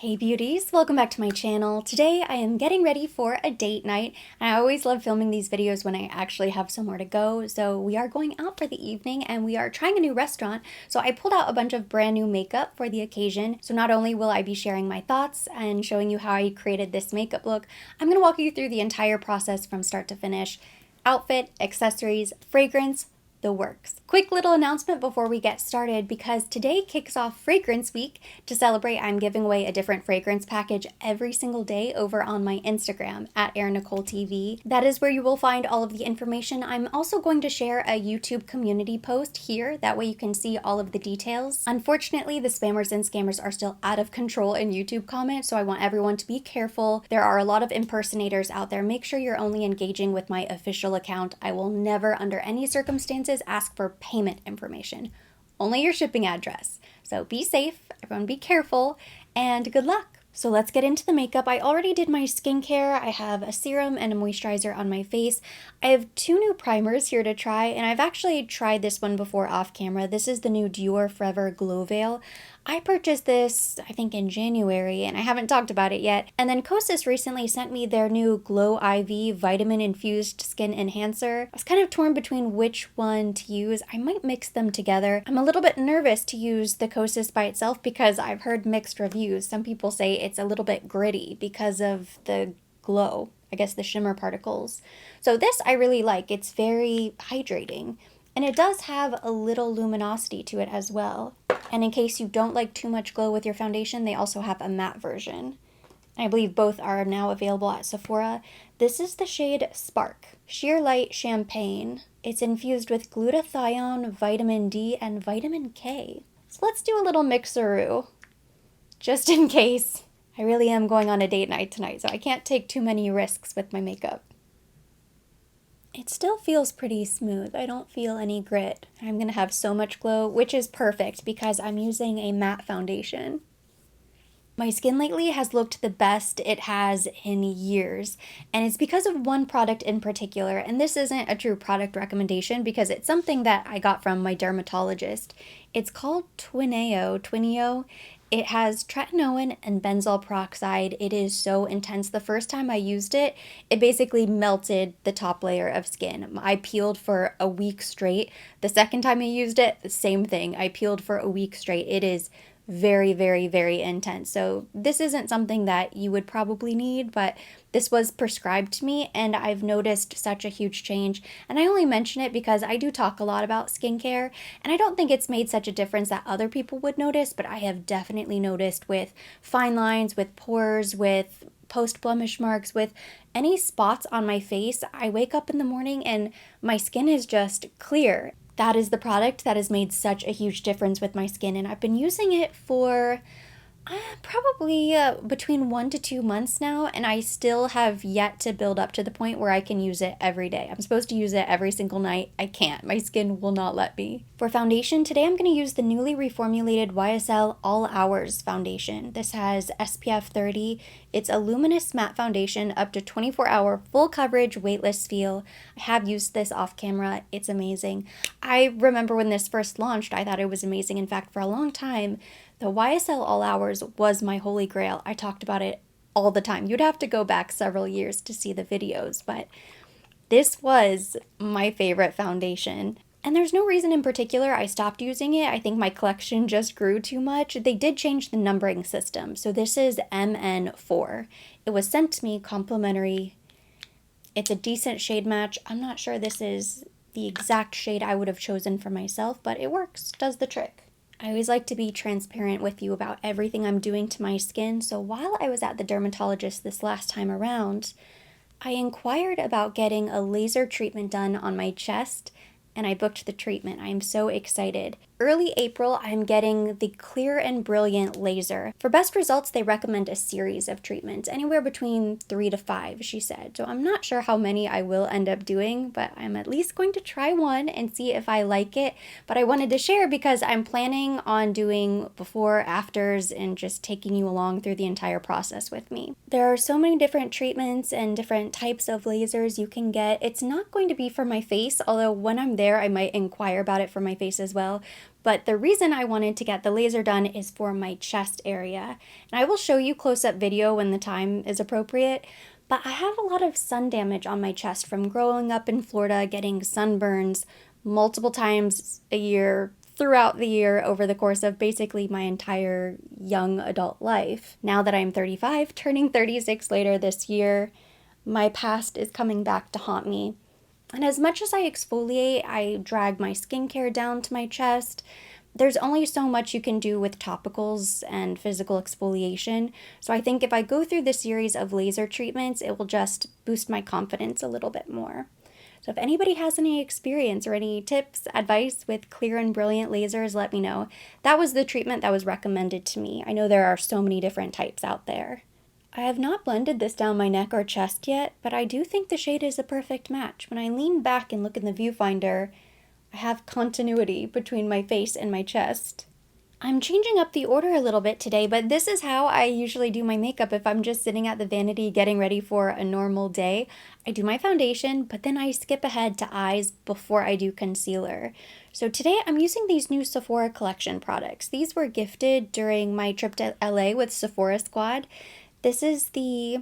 Hey beauties, welcome back to my channel. Today I am getting ready for a date night. I always love filming these videos when I actually have somewhere to go. So we are going out for the evening and we are trying a new restaurant. So I pulled out a bunch of brand new makeup for the occasion. So not only will I be sharing my thoughts and showing you how I created this makeup look, I'm going to walk you through the entire process from start to finish. Outfit, accessories, fragrance, the works. Quick little announcement before we get started, because today kicks off Fragrance Week. To celebrate, I'm giving away a different fragrance package every single day over on my Instagram at Erin Nicole TV. That is where you will find all of the information. I'm also going to share a YouTube community post here. That way you can see all of the details. Unfortunately, the spammers and scammers are still out of control in YouTube comments, so I want everyone to be careful. There are a lot of impersonators out there. Make sure you're only engaging with my official account. I will never, under any circumstances, ask for payment information, only your shipping address. So be safe, everyone be careful, and good luck. So let's get into the makeup. I already did my skincare. I have a serum and a moisturizer on my face. I have two new primers here to try, and I've actually tried this one before off camera. This is the new Dior Forever Glow Veil. I purchased this, I think, in January, and I haven't talked about it yet. And then Kosas recently sent me their new Glow IV Vitamin Infused Skin Enhancer. I was kind of torn between which one to use. I might mix them together. I'm a little bit nervous to use the Kosas by itself because I've heard mixed reviews. Some people say it's a little bit gritty because of the glow, I guess the shimmer particles. So this I really like. It's very hydrating. And it does have a little luminosity to it as well. And in case you don't like too much glow with your foundation, they also have a matte version. I believe both are now available at Sephora. This is the shade Spark, Sheer Light Champagne. It's infused with glutathione, vitamin D, and vitamin K. So let's do a little mixeroo, just in case. I really am going on a date night tonight, so I can't take too many risks with my makeup. It still feels pretty smooth. I don't feel any grit. I'm gonna have so much glow, which is perfect because I'm using a matte foundation. My skin lately has looked the best it has in years, and it's because of one product in particular, and this isn't a true product recommendation because it's something that I got from my dermatologist. It's called Twineo. It has tretinoin and benzoyl peroxide. It is so intense. The first time I used it, it basically melted the top layer of skin. I peeled for a week straight. The second time I used it, the same thing. I peeled for a week straight. It is very, very, very intense. So this isn't something that you would probably need, but this was prescribed to me and I've noticed such a huge change. And I only mention it because I do talk a lot about skincare and I don't think it's made such a difference that other people would notice, but I have definitely noticed with fine lines, with pores, with post-blemish marks, with any spots on my face. I wake up in the morning and my skin is just clear. That is the product that has made such a huge difference with my skin, and I've been using it for probably between 1 to 2 months now, and I still have yet to build up to the point where I can use it every day. I'm supposed to use it every single night. I can't. My skin will not let me. For foundation, today I'm going to use the newly reformulated YSL All Hours foundation. This has SPF 30. It's a luminous matte foundation, up to 24-hour full coverage, weightless feel. I have used this off camera. It's amazing. I remember when this first launched, I thought it was amazing. In fact, for a long time, the YSL All Hours was my holy grail. I talked about it all the time. You'd have to go back several years to see the videos, but this was my favorite foundation. And there's no reason in particular I stopped using it. I think my collection just grew too much. They did change the numbering system. So this is MN4. It was sent to me complimentary. It's a decent shade match. I'm not sure this is the exact shade I would have chosen for myself, but it works, does the trick. I always like to be transparent with you about everything I'm doing to my skin, so while I was at the dermatologist this last time around, I inquired about getting a laser treatment done on my chest, and I booked the treatment. I am so excited. Early April, I'm getting the Clear and Brilliant laser. For best results, they recommend a series of treatments, anywhere between 3 to 5, she said. So I'm not sure how many I will end up doing, but I'm at least going to try one and see if I like it. But I wanted to share because I'm planning on doing before, afters, and just taking you along through the entire process with me. There are so many different treatments and different types of lasers you can get. It's not going to be for my face, although when I'm there, I might inquire about it for my face as well. But the reason I wanted to get the laser done is for my chest area. And I will show you close-up video when the time is appropriate. But I have a lot of sun damage on my chest from growing up in Florida, getting sunburns multiple times a year, throughout the year, over the course of basically my entire young adult life. Now that I'm 35, turning 36 later this year, my past is coming back to haunt me. And as much as I exfoliate, I drag my skincare down to my chest. There's only so much you can do with topicals and physical exfoliation. So I think if I go through this series of laser treatments, it will just boost my confidence a little bit more. So if anybody has any experience or any tips, advice with clear and brilliant lasers, let me know. That was the treatment that was recommended to me. I know there are so many different types out there. I have not blended this down my neck or chest yet, but I do think the shade is a perfect match. When I lean back and look in the viewfinder, I have continuity between my face and my chest. I'm changing up the order a little bit today, but this is how I usually do my makeup if I'm just sitting at the vanity getting ready for a normal day. I do my foundation, but then I skip ahead to eyes before I do concealer. So today I'm using these new Sephora collection products. These were gifted during my trip to LA with Sephora Squad. This is the...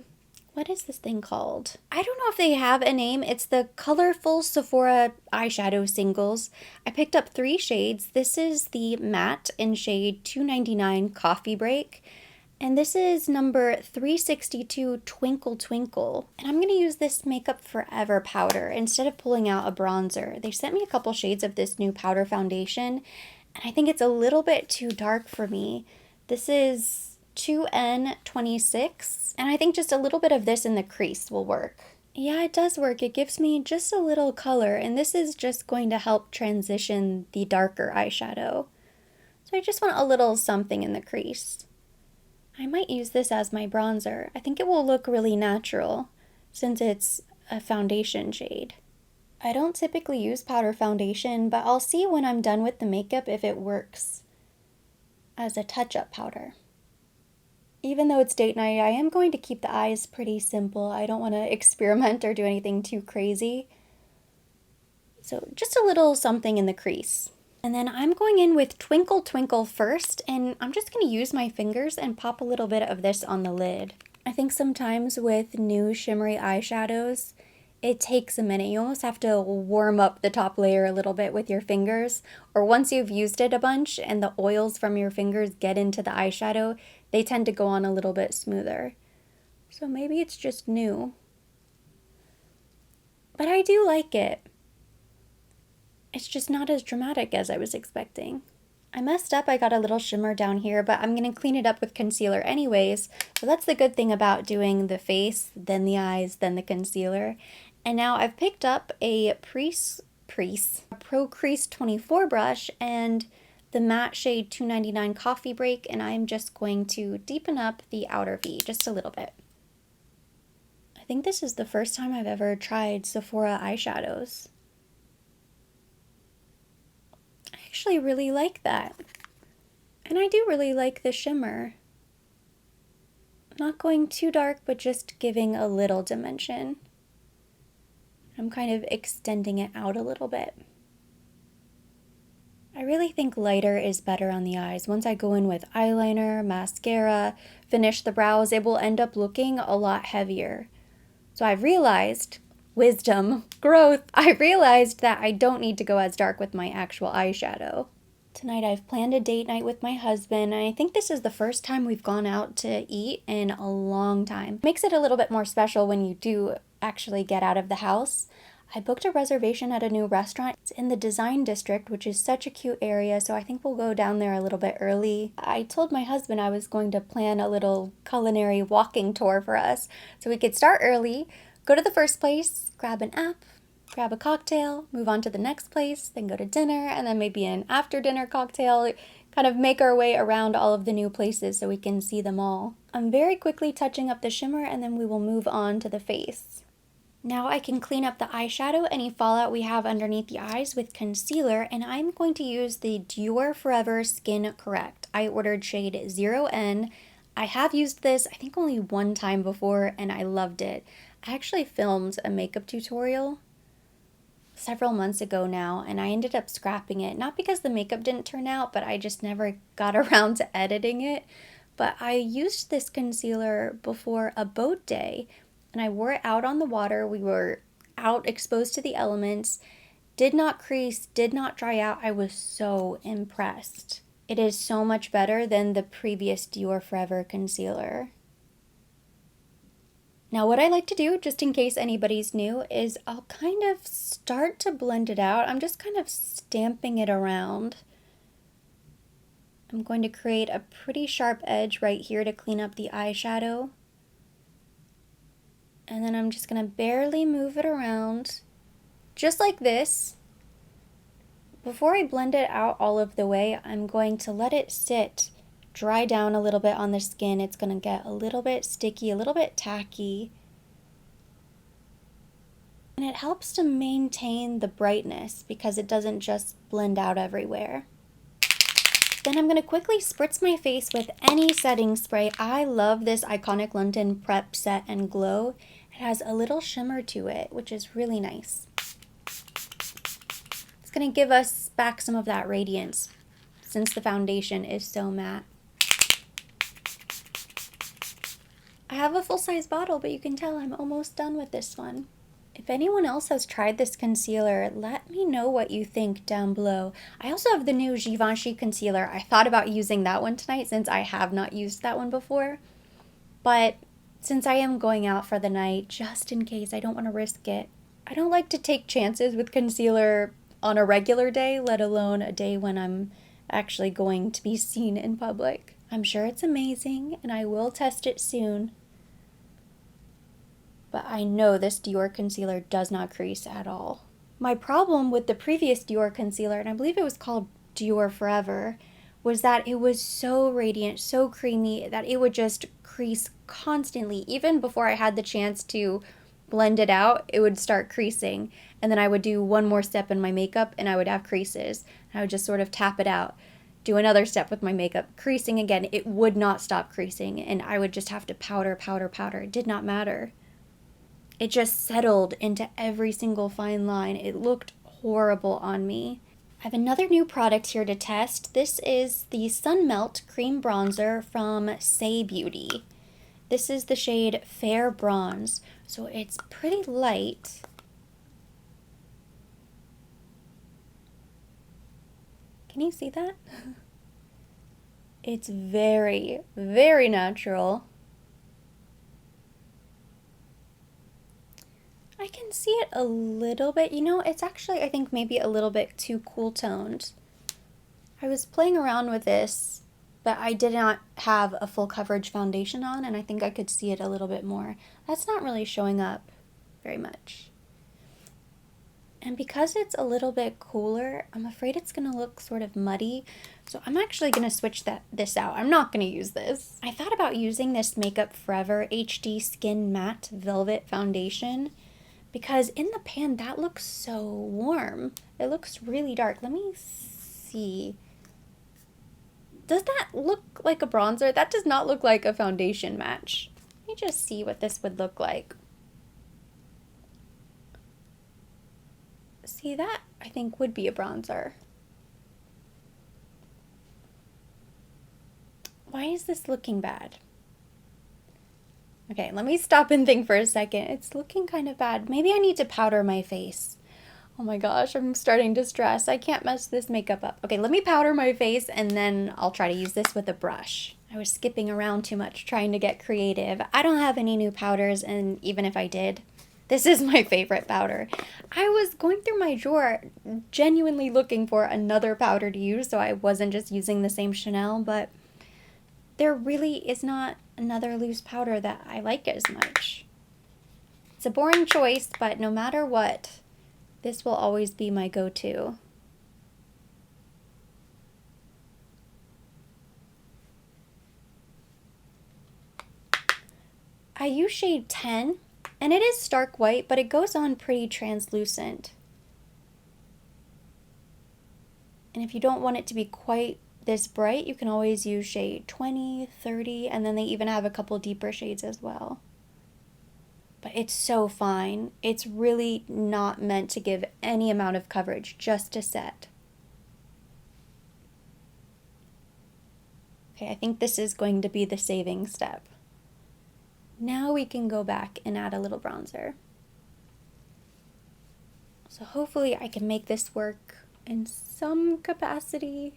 what is this thing called? I don't know if they have a name. It's the colorful Sephora eyeshadow singles. I picked up 3 shades. This is the matte in shade 299 Coffee Break. And this is number 362 Twinkle Twinkle. And I'm going to use this Makeup Forever powder instead of pulling out a bronzer. They sent me a couple shades of this new powder foundation, and I think it's a little bit too dark for me. This is 2N26, and I think just a little bit of this in the crease will work. Yeah, it does work. It gives me just a little color, and this is just going to help transition the darker eyeshadow. So I just want a little something in the crease. I might use this as my bronzer. I think it will look really natural since it's a foundation shade. I don't typically use powder foundation, but I'll see when I'm done with the makeup if it works as a touch-up powder. Even though it's date night, I am going to keep the eyes pretty simple. I don't want to experiment or do anything too crazy. So just a little something in the crease. And then I'm going in with Twinkle Twinkle first, and I'm just going to use my fingers and pop a little bit of this on the lid. I think sometimes with new shimmery eyeshadows, it takes a minute. You almost have to warm up the top layer a little bit with your fingers, or once you've used it a bunch and the oils from your fingers get into the eyeshadow, they tend to go on a little bit smoother. So maybe it's just new. But I do like it. It's just not as dramatic as I was expecting. I messed up, I got a little shimmer down here, but I'm going to clean it up with concealer anyways. So that's the good thing about doing the face, then the eyes, then the concealer. And now I've picked up a Pro Crease 24 brush and the matte shade 299 Coffee Break, and I'm just going to deepen up the outer V just a little bit. I think this is the first time I've ever tried Sephora eyeshadows. I actually really like that. And I do really like the shimmer. Not going too dark, but just giving a little dimension. I'm kind of extending it out a little bit. I really think lighter is better on the eyes. Once I go in with eyeliner, mascara, finish the brows, it will end up looking a lot heavier. So I've realized, wisdom, growth, I realized that I don't need to go as dark with my actual eyeshadow. Tonight I've planned a date night with my husband, and I think this is the first time we've gone out to eat in a long time. Makes it a little bit more special when you do actually get out of the house. I booked a reservation at a new restaurant. It's in the Design District, which is such a cute area, so I think we'll go down there a little bit early. I told my husband I was going to plan a little culinary walking tour for us, so we could start early, go to the first place, grab an app, grab a cocktail, move on to the next place, then go to dinner, and then maybe an after-dinner cocktail, kind of make our way around all of the new places so we can see them all. I'm very quickly touching up the shimmer, and then we will move on to the face. Now I can clean up the eyeshadow, any fallout we have underneath the eyes with concealer, and I'm going to use the Dior Forever Skin Correct. I ordered shade 0N. I have used this, I think only one time before, and I loved it. I actually filmed a makeup tutorial several months ago now, and I ended up scrapping it. Not because the makeup didn't turn out, but I just never got around to editing it. But I used this concealer before a boat day, and I wore it out on the water. We were out exposed to the elements. Did not crease, did not dry out. I was so impressed. It is so much better than the previous Dior Forever concealer. Now what I like to do, just in case anybody's new, is I'll kind of start to blend it out. I'm just kind of stamping it around. I'm going to create a pretty sharp edge right here to clean up the eyeshadow. And then I'm just going to barely move it around, just like this. Before I blend it out all of the way, I'm going to let it sit, dry down a little bit on the skin. It's going to get a little bit sticky, a little bit tacky. And it helps to maintain the brightness because it doesn't just blend out everywhere. Then I'm going to quickly spritz my face with any setting spray. I love this Iconic London Prep Set and Glow. It has a little shimmer to it, which is really nice. It's going to give us back some of that radiance since the foundation is so matte. I have a full-size bottle, but you can tell I'm almost done with this one. If anyone else has tried this concealer, let me know what you think down below. I also have the new Givenchy concealer. I thought about using that one tonight since I have not used that one before. But since I am going out for the night, just in case, I don't want to risk it. I don't like to take chances with concealer on a regular day, let alone a day when I'm actually going to be seen in public. I'm sure it's amazing, and I will test it soon. But I know this Dior concealer does not crease at all. My problem with the previous Dior concealer, and I believe it was called Dior Forever, was that it was so radiant, so creamy, that it would just crease constantly. Even before I had the chance to blend it out, it would start creasing. And then I would do one more step in my makeup and I would have creases. I would just sort of tap it out, do another step with my makeup, creasing again. It would not stop creasing, and I would just have to powder, powder, powder. It did not matter. It just settled into every single fine line. It looked horrible on me. I have another new product here to test. This is the Sun Melt Cream Bronzer from Say Beauty. This is the shade Fair Bronze, so it's pretty light. Can you see that? It's very, very natural. I can see it a little bit. You know, it's actually, I think, maybe a little bit too cool toned. I was playing around with this, but I did not have a full coverage foundation on, and I think I could see it a little bit more. That's not really showing up very much. And because it's a little bit cooler, I'm afraid it's going to look sort of muddy. So I'm actually going to switch this out. I'm not going to use this. I thought about using this Makeup Forever HD Skin Matte Velvet Foundation, because in the pan, that looks so warm. It looks really dark. Let me see. Does that look like a bronzer? That does not look like a foundation match. Let me just see what this would look like. See, that I think would be a bronzer. Why is this looking bad? Okay, let me stop and think for a second. It's looking kind of bad. Maybe I need to powder my face. Oh my gosh, I'm starting to stress. I can't mess this makeup up. Okay, let me powder my face and then I'll try to use this with a brush. I was skipping around too much trying to get creative. I don't have any new powders, and even if I did, this is my favorite powder. I was going through my drawer genuinely looking for another powder to use so I wasn't just using the same Chanel, but there really is not another loose powder that I like as much. It's a boring choice, but no matter what, this will always be my go-to. I use shade 10, and it is stark white, but it goes on pretty translucent. And if you don't want it to be quite this bright, you can always use shade 20, 30, and then they even have a couple deeper shades as well. but it's so fine. It's really not meant to give any amount of coverage, just to set. Okay, I think this is going to be the saving step. Now we can go back and add a little bronzer. So hopefully I can make this work in some capacity.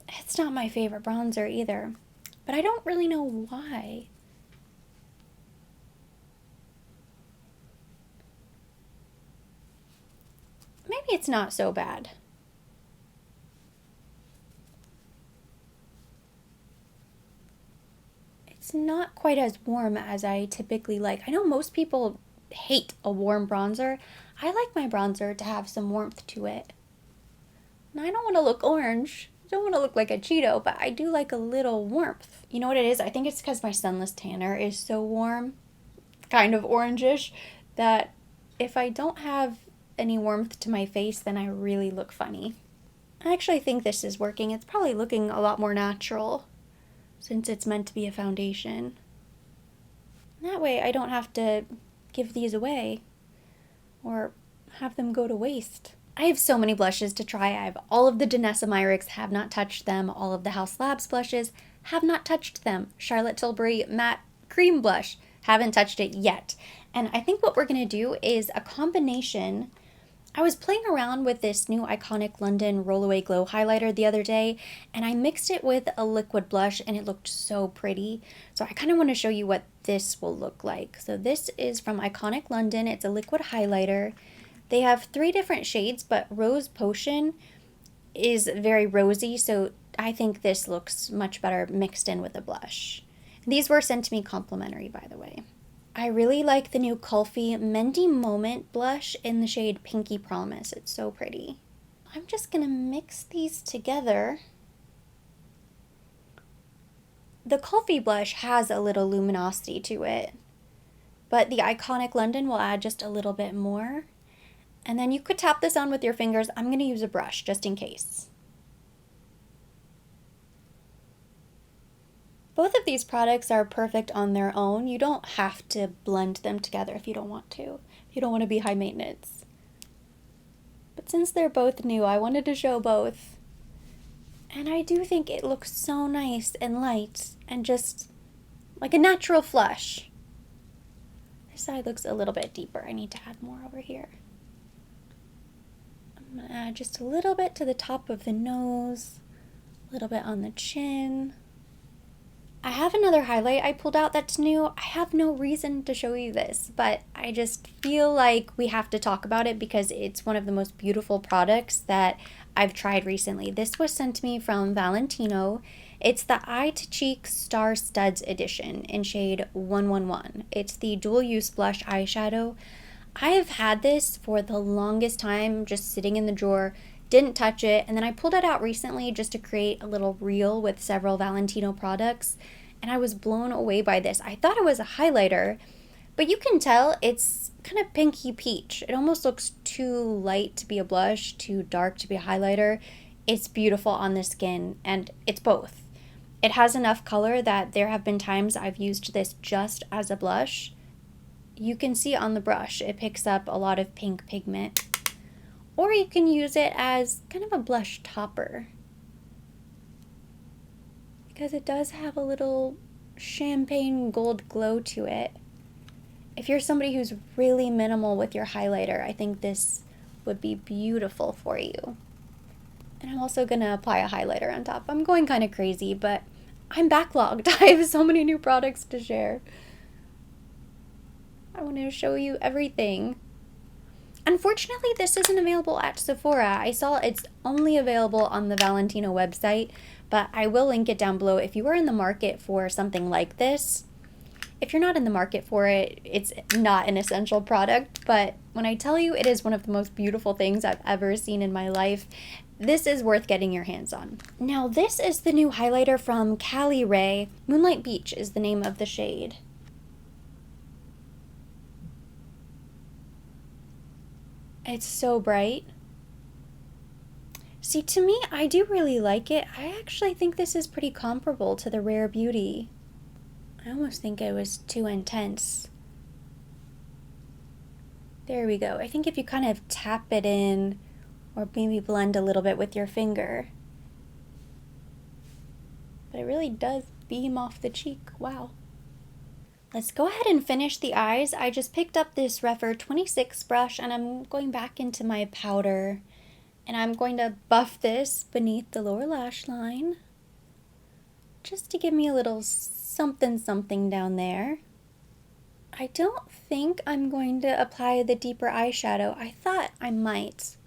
It's not my favorite bronzer either, but I don't really know why. Maybe it's not so bad. It's not quite as warm as I typically like. I know most people hate a warm bronzer. I like my bronzer to have some warmth to it. And I don't want to look orange. I don't want to look like a Cheeto, but I do like a little warmth. You know what it is? I think it's because my sunless tanner is so warm, kind of orangish, that if I don't have any warmth to my face, then I really look funny. I actually think this is working. It's probably looking a lot more natural since it's meant to be a foundation. That way I don't have to give these away or have them go to waste. I have so many blushes to try. I have all of the Danessa Myricks, have not touched them. All of the House Labs blushes, have not touched them. Charlotte Tilbury Matte Cream Blush, haven't touched it yet. And I think what we're going to do is a combination. I was playing around with this new Iconic London Rollaway Glow highlighter the other day, and I mixed it with a liquid blush, and it looked so pretty. So I kind of want to show you what this will look like. So this is from Iconic London. It's a liquid highlighter. They have 3 different shades, but Rose Potion is very rosy, so I think this looks much better mixed in with a blush. These were sent to me complimentary, by the way. I really like the new Kulfi Mendy Moment blush in the shade Pinky Promise. It's so pretty. I'm just gonna mix these together. The Kulfi blush has a little luminosity to it, but the Iconic London will add just a little bit more. And then you could tap this on with your fingers. I'm gonna use a brush just in case. Both of these products are perfect on their own. You don't have to blend them together if you don't want to. If you don't want to be high maintenance. But since they're both new, I wanted to show both. And I do think it looks so nice and light and just like a natural flush. This side looks a little bit deeper. I need to add more over here. I'm going to add just a little bit to the top of the nose, a little bit on the chin. I have another highlight I pulled out that's new. I have no reason to show you this, but I just feel like we have to talk about it because it's one of the most beautiful products that I've tried recently. This was sent to me from Valentino. It's the Eye to Cheek Star Studs edition in shade 111. It's the dual use blush eyeshadow. I have had this for the longest time, just sitting in the drawer, didn't touch it, and then I pulled it out recently just to create a little reel with several Valentino products, and I was blown away by this. I thought it was a highlighter, but you can tell it's kind of pinky peach. It almost looks too light to be a blush, too dark to be a highlighter. It's beautiful on the skin, and it's both. It has enough color that there have been times I've used this just as a blush. You can see on the brush, it picks up a lot of pink pigment. Or you can use it as kind of a blush topper. Because it does have a little champagne gold glow to it. If you're somebody who's really minimal with your highlighter, I think this would be beautiful for you. And I'm also going to apply a highlighter on top. I'm going kind of crazy, but I'm backlogged. I have so many new products to share. I want to show you everything. Unfortunately, this isn't available at Sephora. I saw it's only available on the Valentino website, but I will link it down below if you are in the market for something like this. If you're not in the market for it, it's not an essential product, but when I tell you it is one of the most beautiful things I've ever seen in my life, this is worth getting your hands on. Now, this is the new highlighter from Cali Ray. Moonlight Beach is the name of the shade. It's so bright. See, to me, I do really like it. I actually think this is pretty comparable to the Rare Beauty. I almost think it was too intense. There we go. I think if you kind of tap it in, or maybe blend a little bit with your finger. But it really does beam off the cheek. Wow. Let's go ahead and finish the eyes. I just picked up this Refer 26 brush and I'm going back into my powder. And I'm going to buff this beneath the lower lash line, just to give me a little something something down there. I don't think I'm going to apply the deeper eyeshadow. I thought I might,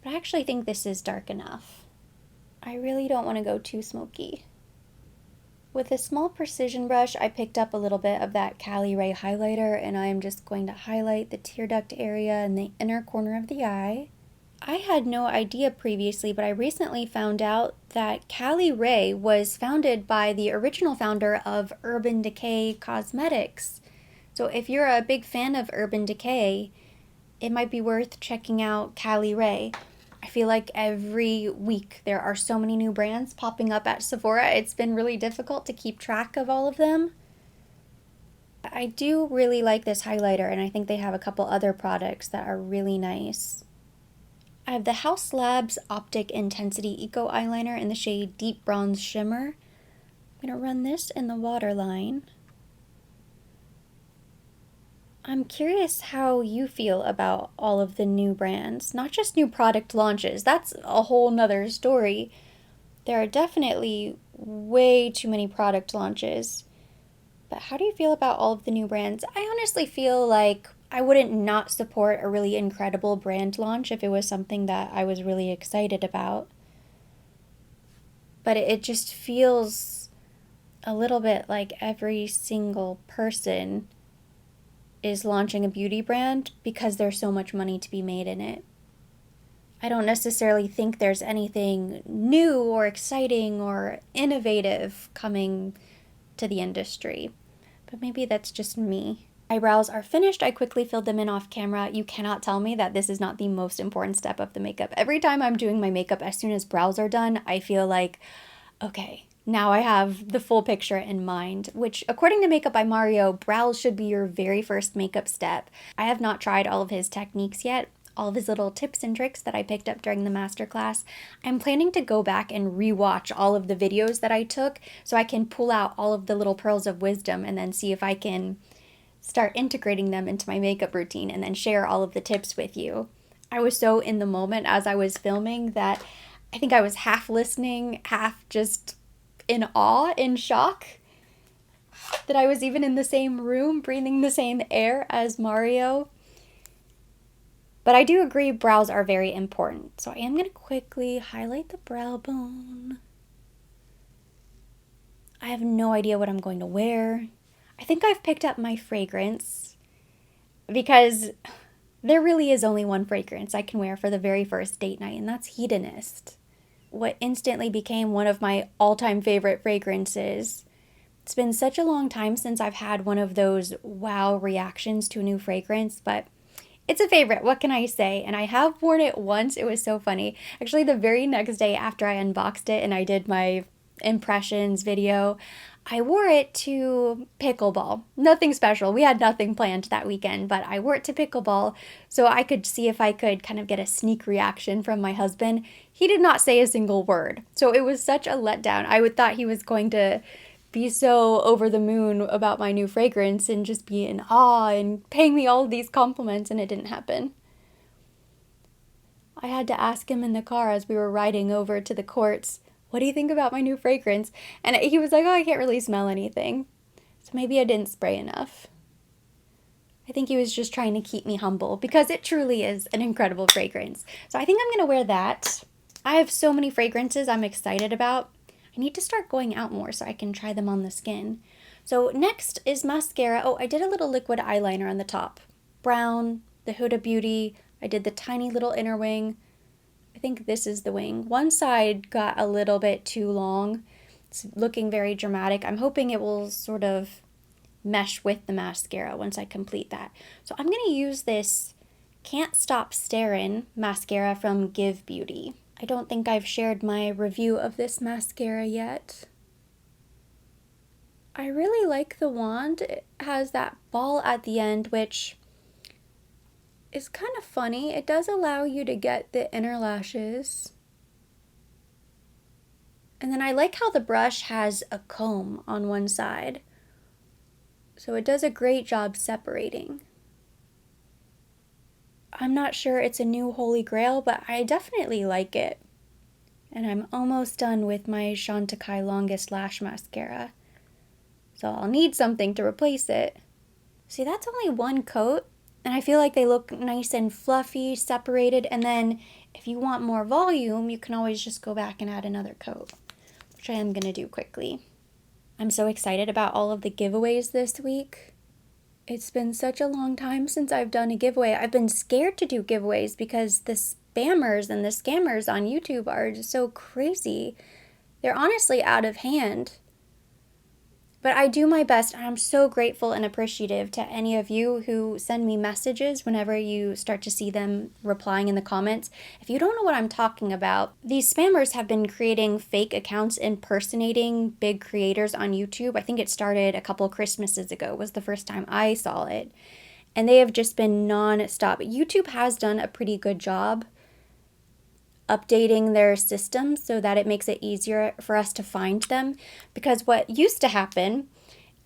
but I actually think this is dark enough. I really don't want to go too smoky. With a small precision brush, I picked up a little bit of that Cali Ray highlighter and I'm just going to highlight the tear duct area in the inner corner of the eye. I had no idea previously, but I recently found out that Cali Ray was founded by the original founder of Urban Decay Cosmetics. So if you're a big fan of Urban Decay, it might be worth checking out Cali Ray. I feel like every week there are so many new brands popping up at Sephora. It's been really difficult to keep track of all of them. I do really like this highlighter, and I think they have a couple other products that are really nice. I have the Haus Labs Optic Intensity Eco Eyeliner in the shade Deep Bronze Shimmer. I'm going to run this in the waterline. I'm curious how you feel about all of the new brands, not just new product launches. That's a whole nother story. There are definitely way too many product launches. But how do you feel about all of the new brands? I honestly feel like I wouldn't not support a really incredible brand launch if it was something that I was really excited about. But it just feels a little bit like every single person is launching a beauty brand because there's so much money to be made in it. I don't necessarily think there's anything new or exciting or innovative coming to the industry. But maybe that's just me. Eyebrows are finished. I quickly filled them in off camera. You cannot tell me that this is not the most important step of the makeup. Every time I'm doing my makeup, as soon as brows are done, I feel like, okay, now I have the full picture in mind, which according to Makeup by Mario, brows should be your very first makeup step. I have not tried all of his techniques yet, all of his little tips and tricks that I picked up during the masterclass. I'm planning to go back and rewatch all of the videos that I took so I can pull out all of the little pearls of wisdom and then see if I can start integrating them into my makeup routine and then share all of the tips with you. I was so in the moment as I was filming that I think I was half listening, half just in awe, in shock that I was even in the same room breathing the same air as Mario. But I do agree brows are very important. So I am going to quickly highlight the brow bone. I have no idea what I'm going to wear. I think I've picked up my fragrance because there really is only one fragrance I can wear for the very first date night, and that's Hedonist. What instantly became one of my all-time favorite fragrances. It's been such a long time since I've had one of those wow reactions to a new fragrance, but it's a favorite, what can I say? And I have worn it once. It was so funny. Actually, the very next day after I unboxed it and I did my impressions video, I wore it to pickleball. Nothing special. We had nothing planned that weekend, but I wore it to pickleball so I could see if I could kind of get a sneak reaction from my husband. He did not say a single word. So it was such a letdown. I would thought he was going to be so over the moon about my new fragrance and just be in awe and paying me all of these compliments, and it didn't happen. I had to ask him in the car as we were riding over to the courts, what do you think about my new fragrance? And he was like, oh, I can't really smell anything. So maybe I didn't spray enough. I think he was just trying to keep me humble because it truly is an incredible fragrance. So I think I'm going to wear that. I have so many fragrances I'm excited about. I need to start going out more so I can try them on the skin. So next is mascara. Oh, I did a little liquid eyeliner on the top. Brown, the Huda Beauty. I did the tiny little inner wing. I think this is the wing. One side got a little bit too long. It's looking very dramatic. I'm hoping it will sort of mesh with the mascara once I complete that. So I'm going to use this Can't Stop Starin' mascara from Give Beauty. I don't think I've shared my review of this mascara yet. I really like the wand. It has that ball at the end, which is kind of funny. It does allow you to get the inner lashes. And then I like how the brush has a comb on one side. So it does a great job separating. I'm not sure it's a new holy grail, but I definitely like it. And I'm almost done with my Chantecaille Longest Lash Mascara. So I'll need something to replace it. See, that's only one coat, and I feel like they look nice and fluffy, separated, and then if you want more volume, you can always just go back and add another coat, which I am gonna do quickly. I'm so excited about all of the giveaways this week. It's been such a long time since I've done a giveaway. I've been scared to do giveaways because the spammers and the scammers on YouTube are just so crazy. They're honestly out of hand. But I do my best, and I'm so grateful and appreciative to any of you who send me messages whenever you start to see them replying in the comments. If you don't know what I'm talking about, these spammers have been creating fake accounts impersonating big creators on YouTube. I think it started a couple Christmases ago, was the first time I saw it. And they have just been non-stop. YouTube has done a pretty good job updating their system so that it makes it easier for us to find them, because what used to happen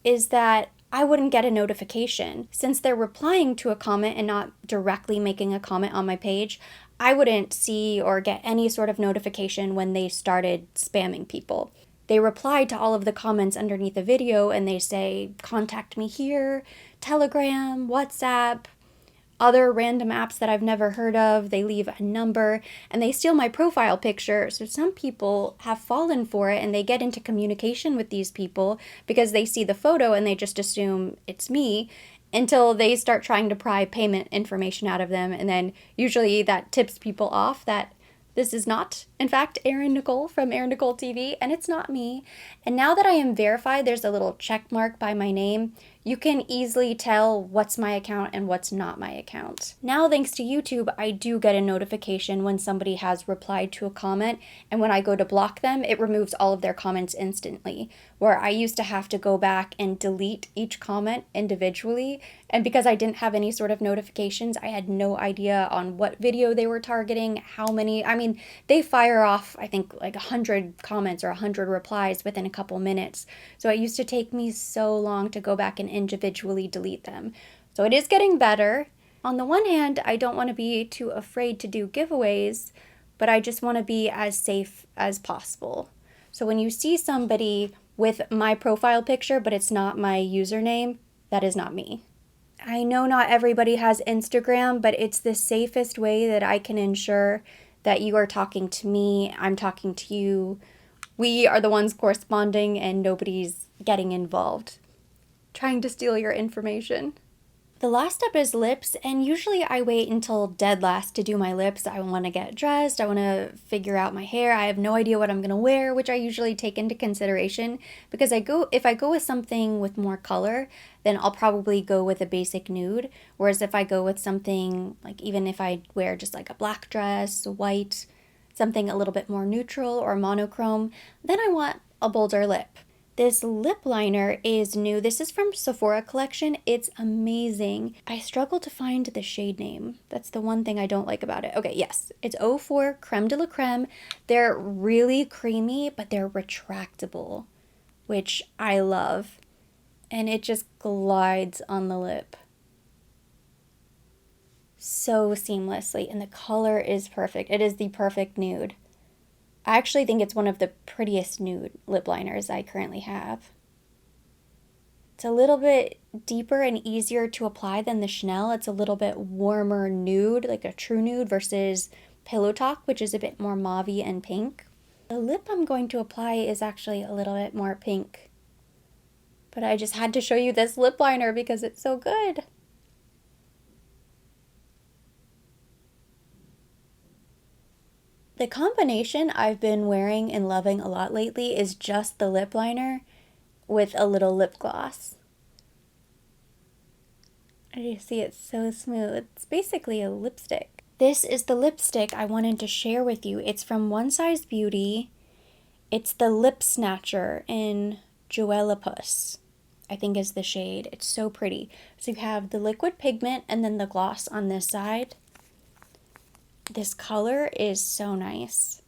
is that I wouldn't get a notification. Since they're replying to a comment and not directly making a comment on my page, I wouldn't see or get any sort of notification when they started spamming people. They reply to all of the comments underneath the video and they say, contact me here, Telegram, WhatsApp, other random apps that I've never heard of. They leave a number and they steal my profile picture. So some people have fallen for it and they get into communication with these people because they see the photo and they just assume it's me, until they start trying to pry payment information out of them. And then usually that tips people off that this is not, in fact, Erin Nicole from Erin Nicole TV, and it's not me. And now that I am verified, there's a little check mark by my name. You can easily tell what's my account and what's not my account. Now, thanks to YouTube, I do get a notification when somebody has replied to a comment, and when I go to block them, it removes all of their comments instantly, where I used to have to go back and delete each comment individually. And because I didn't have any sort of notifications, I had no idea on what video they were targeting, how many. I mean, they fire off, I think, like 100 comments or 100 replies within a couple minutes. So it used to take me so long to go back and individually delete them. So it is getting better. On the one hand, I don't want to be too afraid to do giveaways, but I just want to be as safe as possible. So when you see somebody with my profile picture, but it's not my username, that is not me. I know not everybody has Instagram, but it's the safest way that I can ensure that you are talking to me, I'm talking to you. We are the ones corresponding and nobody's getting involved, trying to steal your information. The last step is lips, and usually I wait until dead last to do my lips. I want to get dressed, I want to figure out my hair. I have no idea what I'm going to wear, which I usually take into consideration, because if I go with something with more color, then I'll probably go with a basic nude. Whereas if I go with something, like even if I wear just like a black dress, white, something a little bit more neutral or monochrome, then I want a bolder lip. This lip liner is new. This is from Sephora collection. It's amazing. I struggle to find the shade name. That's the one thing I don't like about it. Okay, yes. It's 04 Creme de la Creme. They're really creamy, but they're retractable, which I love. And it just glides on the lip so seamlessly. And the color is perfect. It is the perfect nude. I actually think it's one of the prettiest nude lip liners I currently have. It's a little bit deeper and easier to apply than the Chanel. It's a little bit warmer nude, like a true nude, versus Pillow Talk, which is a bit more mauve-y and pink. The lip I'm going to apply is actually a little bit more pink. But I just had to show you this lip liner because it's so good. The combination I've been wearing and loving a lot lately is just the lip liner with a little lip gloss. And you see it's so smooth. It's basically a lipstick. This is the lipstick I wanted to share with you. It's from One Size Beauty. It's the Lip Snatcher in Joellipus, I think is the shade. It's so pretty. So you have the liquid pigment and then the gloss on this side. This color is so nice.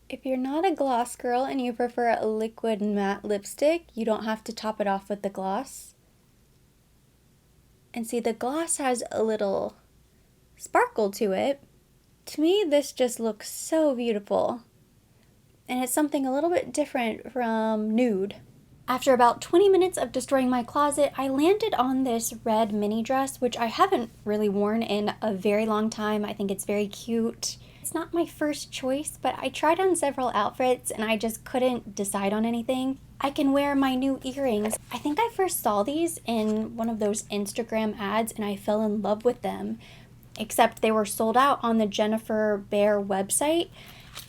If you're not a gloss girl and you prefer a liquid matte lipstick, you don't have to top it off with the gloss. And see, the gloss has a little sparkle to it. To me, this just looks so beautiful. And it's something a little bit different from nude. After about 20 minutes of destroying my closet, I landed on this red mini dress, which I haven't really worn in a very long time. I think it's very cute. It's not my first choice, but I tried on several outfits and I just couldn't decide on anything. I can wear my new earrings. I think I first saw these in one of those Instagram ads and I fell in love with them, except they were sold out on the Jennifer Behr website,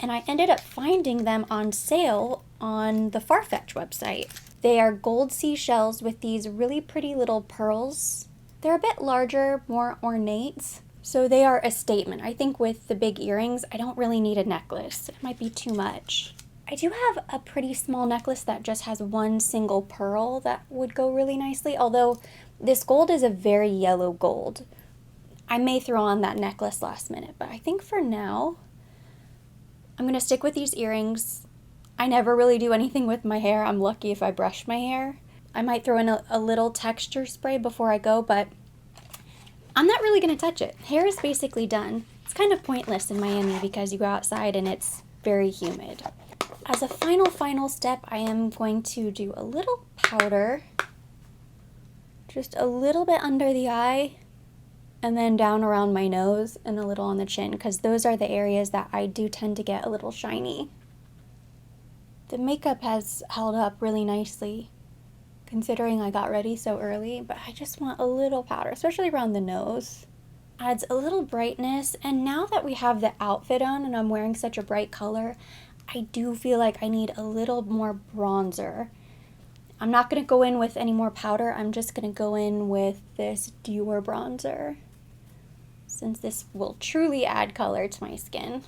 and I ended up finding them on sale on the Farfetch website. They are gold seashells with these really pretty little pearls. They're a bit larger, more ornate, so they are a statement. I think with the big earrings, I don't really need a necklace. It might be too much. I do have a pretty small necklace that just has one single pearl that would go really nicely, although this gold is a very yellow gold. I may throw on that necklace last minute, but I think for now, I'm going to stick with these earrings. I never really do anything with my hair. I'm lucky if I brush my hair. I might throw in a little texture spray before I go, but I'm not really going to touch it. Hair is basically done. It's kind of pointless in Miami because you go outside and it's very humid. As a final step, I am going to do a little powder, just a little bit under the eye, and then down around my nose and a little on the chin, because those are the areas that I do tend to get a little shiny. The makeup has held up really nicely, considering I got ready so early, but I just want a little powder, especially around the nose. Adds a little brightness, and now that we have the outfit on and I'm wearing such a bright color, I do feel like I need a little more bronzer. I'm not going to go in with any more powder. I'm just going to go in with this Dior bronzer, since this will truly add color to my skin.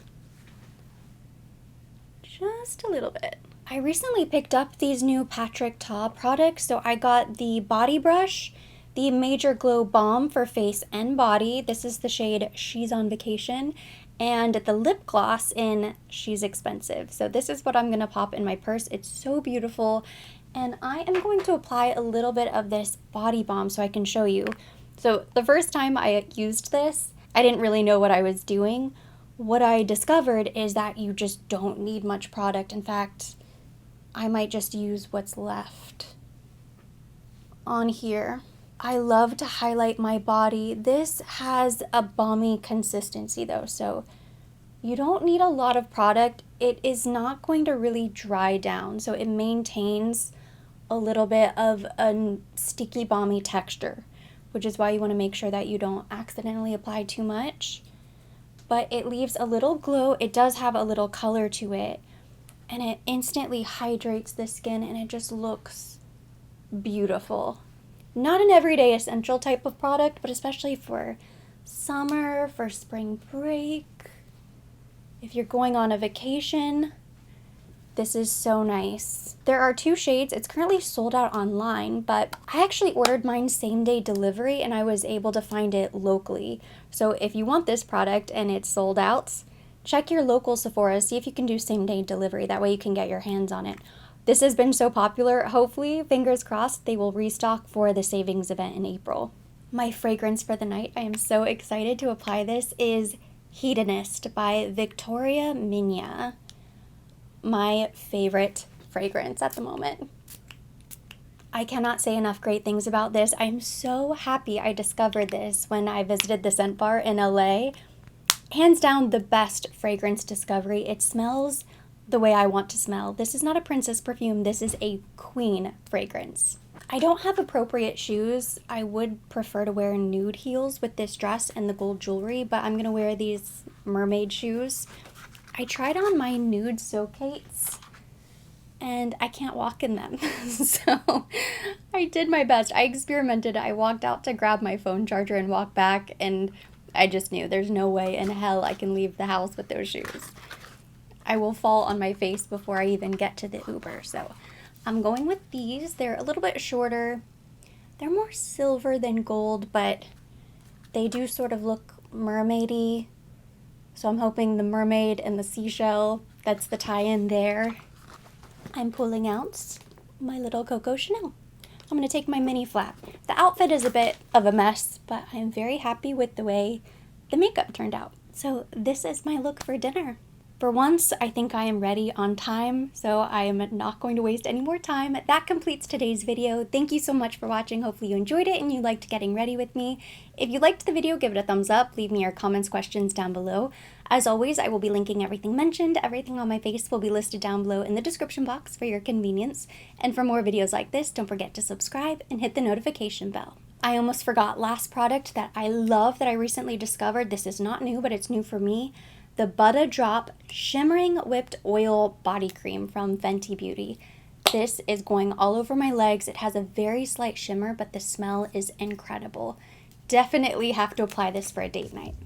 Just a little bit. I recently picked up these new Patrick Ta products. So I got the body brush, the Major Glow Balm for face and body. This is the shade She's on Vacation. And the lip gloss in She's Expensive. So this is what I'm going to pop in my purse. It's so beautiful. And I am going to apply a little bit of this body balm so I can show you. So the first time I used this, I didn't really know what I was doing. What I discovered is that you just don't need much product. In fact, I might just use what's left on here. I love to highlight my body. This has a balmy consistency though, so you don't need a lot of product. It is not going to really dry down, so it maintains a little bit of a sticky, balmy texture, which is why you want to make sure that you don't accidentally apply too much. But it leaves a little glow. It does have a little color to it, and it instantly hydrates the skin, and it just looks beautiful. Not an everyday essential type of product, but especially for summer, for spring break, if you're going on a vacation, this is so nice. There are 2 shades. It's currently sold out online, but I actually ordered mine same-day delivery and I was able to find it locally. So if you want this product and it's sold out, check your local Sephora, see if you can do same-day delivery. That way you can get your hands on it. This has been so popular. Hopefully, fingers crossed, they will restock for the savings event in April. My fragrance for the night, I am so excited to apply this, is Hedonist by Victoria Minya. My favorite fragrance at the moment. I cannot say enough great things about this. I'm so happy I discovered this when I visited the scent bar in LA. Hands down the best fragrance discovery. It smells the way I want to smell. This is not a princess perfume. This is a queen fragrance. I don't have appropriate shoes. I would prefer to wear nude heels with this dress and the gold jewelry, but I'm gonna wear these mermaid shoes. I tried on my nude Socates and I can't walk in them. So I did my best. I experimented. I walked out to grab my phone charger and walk back, and I just knew there's no way in hell I can leave the house with those shoes. I will fall on my face before I even get to the Uber. So I'm going with these. They're a little bit shorter. They're more silver than gold, but they do sort of look mermaidy. So I'm hoping the mermaid and the seashell, that's the tie-in there. I'm pulling out my little Coco Chanel. I'm going to take my mini flap. The outfit is a bit of a mess, but I'm very happy with the way the makeup turned out. So this is my look for dinner. For once, I think I am ready on time, so I am not going to waste any more time. That completes today's video. Thank you so much for watching. Hopefully you enjoyed it and you liked getting ready with me. If you liked the video, give it a thumbs up. Leave me your comments, questions down below. As always, I will be linking everything mentioned. Everything on my face will be listed down below in the description box for your convenience. And for more videos like this, don't forget to subscribe and hit the notification bell. I almost forgot, last product that I love that I recently discovered. This is not new, but it's new for me. The Butter Drop Shimmering Whipped Oil Body Cream from Fenty Beauty. This is going all over my legs. It has a very slight shimmer, but the smell is incredible. Definitely have to apply this for a date night.